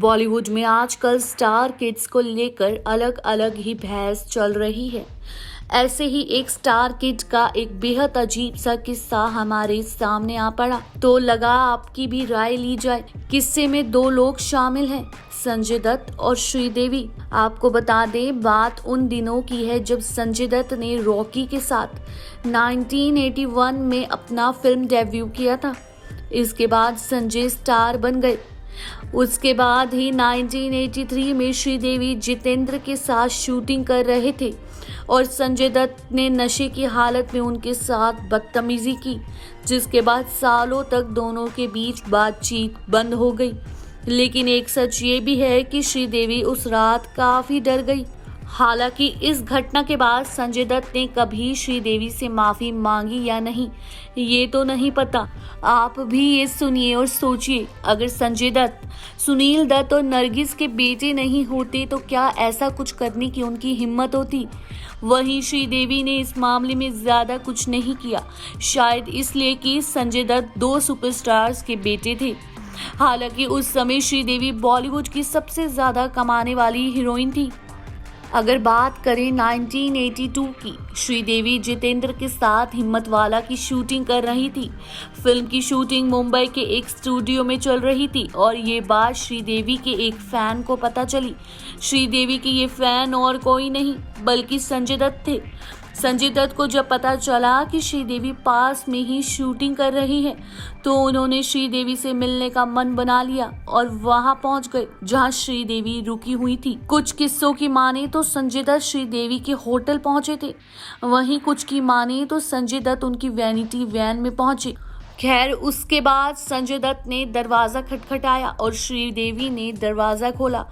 बॉलीवुड में आजकल star kids को लेकर अलग अलग ही बहस चल रही है। ऐसे ही एक स्टार किड का एक बेहद अजीब सा किस्सा हमारे सामने आ पड़ा, तो लगा आपकी भी राय ली जाए। किस्से में दो लोग शामिल हैं, संजय दत्त और श्रीदेवी। आपको बता दें, बात उन दिनों की है जब संजय दत्त ने रॉकी के साथ 1981 में अपना फिल्म डेब्यू किया था। इसके बाद संजय स्टार बन गए। उसके बाद ही 1983 में श्रीदेवी जितेंद्र के साथ शूटिंग कर रहे थे और संजय दत्त ने नशे की हालत में उनके साथ बदतमीजी की, जिसके बाद सालों तक दोनों के बीच बातचीत बंद हो गई। लेकिन एक सच ये भी है कि श्रीदेवी उस रात काफी डर गई। हालांकि इस घटना के बाद संजय दत्त ने कभी श्रीदेवी से माफी मांगी या नहीं, ये तो नहीं पता। आप भी ये सुनिए और सोचिए, अगर संजय दत्त सुनील दत्त और नरगिस के बेटे नहीं होते तो क्या ऐसा कुछ करने की उनकी हिम्मत होती। वहीं श्रीदेवी ने इस मामले में ज्यादा कुछ नहीं किया, शायद इसलिए कि संजय दत्त दो सुपरस्टार्स के बेटे थे। हालांकि उस समय श्रीदेवी बॉलीवुड की सबसे ज्यादा कमाने वाली हीरोइन थी। अगर बात करें 1982 की, श्रीदेवी जितेंद्र के साथ हिम्मतवाला की शूटिंग कर रही थी। फिल्म की शूटिंग मुंबई के एक स्टूडियो में चल रही थी और ये बात श्रीदेवी के एक फैन को पता चली। श्रीदेवी की ये फैन और कोई नहीं बल्कि संजय दत्त थे। संजय दत्त को जब पता चला कि श्रीदेवी पास में ही शूटिंग कर रही है, तो उन्होंने श्रीदेवी से मिलने का मन बना लिया और वहां पहुंच गए जहां श्रीदेवी रुकी हुई थी। कुछ किस्सों की माने तो संजय दत्त श्रीदेवी के होटल पहुंचे थे, वहीं कुछ की माने तो संजय दत्त उनकी वैनिटी वैन में पहुंचे। खैर, उसके बाद संजय दत्त ने दरवाजा खटखटाया और श्रीदेवी ने दरवाजा खोला।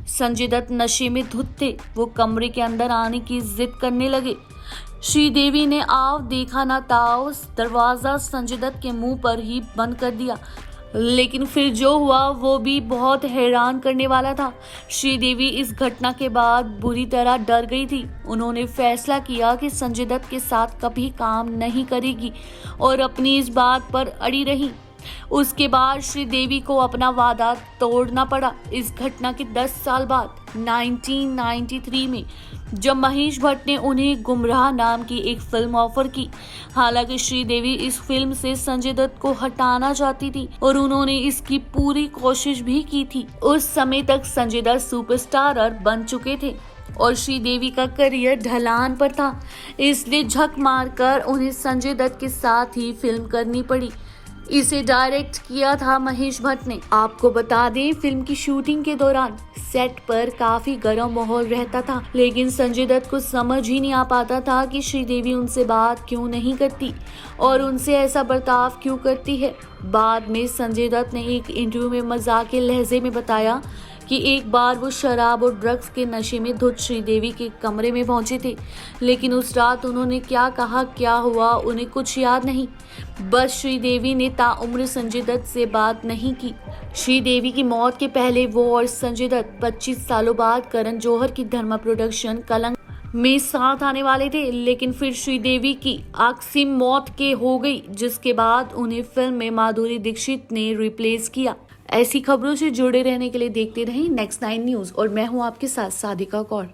संजय दत्त नशे में धुत थे, वो कमरे के अंदर आने की जिद करने लगे। श्रीदेवी ने आव देखा ना ताव दरवाजा संजय दत्त के मुंह पर ही बंद कर दिया। लेकिन फिर जो हुआ वो भी बहुत हैरान करने वाला था। श्रीदेवी इस घटना के बाद बुरी तरह डर गई थी। उन्होंने फैसला किया कि संजय दत्त के साथ कभी काम नहीं करेगी और अपनी इस बात पर अड़ी रही। उसके बाद श्रीदेवी को अपना वादा तोड़ना पड़ा। इस घटना के 10 साल बाद 1993 में जब महेश भट्ट ने उन्हें गुमराह नाम की एक फिल्म ऑफर की। हालांकि श्रीदेवी इस फिल्म से संजय दत्त को हटाना चाहती थी और उन्होंने इसकी पूरी कोशिश भी की थी। उस समय तक संजय दत्त सुपरस्टार बन चुके थे और श्रीदेवी का करियर ढलान पर था, इसलिए झक मारकर उन्हें संजय दत्त के साथ ही फिल्म करनी पड़ी। इसे डायरेक्ट किया था महेश भट्ट ने। आपको बता दें, फिल्म की शूटिंग के दौरान सेट पर काफी गर्म माहौल रहता था, लेकिन संजय दत्त को समझ ही नहीं आ पाता था कि श्रीदेवी उनसे बात क्यों नहीं करती और उनसे ऐसा बर्ताव क्यों करती है। बाद में संजय दत्त ने एक इंटरव्यू में मजाक के लहजे में बताया कि एक बार वो शराब और ड्रग्स के नशे में धुत श्रीदेवी के कमरे में पहुंचे थे, लेकिन उस रात उन्होंने क्या कहा, क्या हुआ, उन्हें कुछ याद नहीं। बस श्रीदेवी ने ताउम्र संजय दत्त से बात नहीं की। श्रीदेवी की मौत के पहले वो और संजय दत्त 25 सालों बाद करण जौहर की धर्मा प्रोडक्शन कलंक में साथ आने वाले थे, लेकिन फिर श्रीदेवी की अकस्मात मौत के हो गई, जिसके बाद उन्हें फिल्म में माधुरी दीक्षित ने रिप्लेस किया। ऐसी खबरों से जुड़े रहने के लिए देखते रहें नेक्स्ट 9 न्यूज़ और मैं हूं आपके साथ सादिका कौर।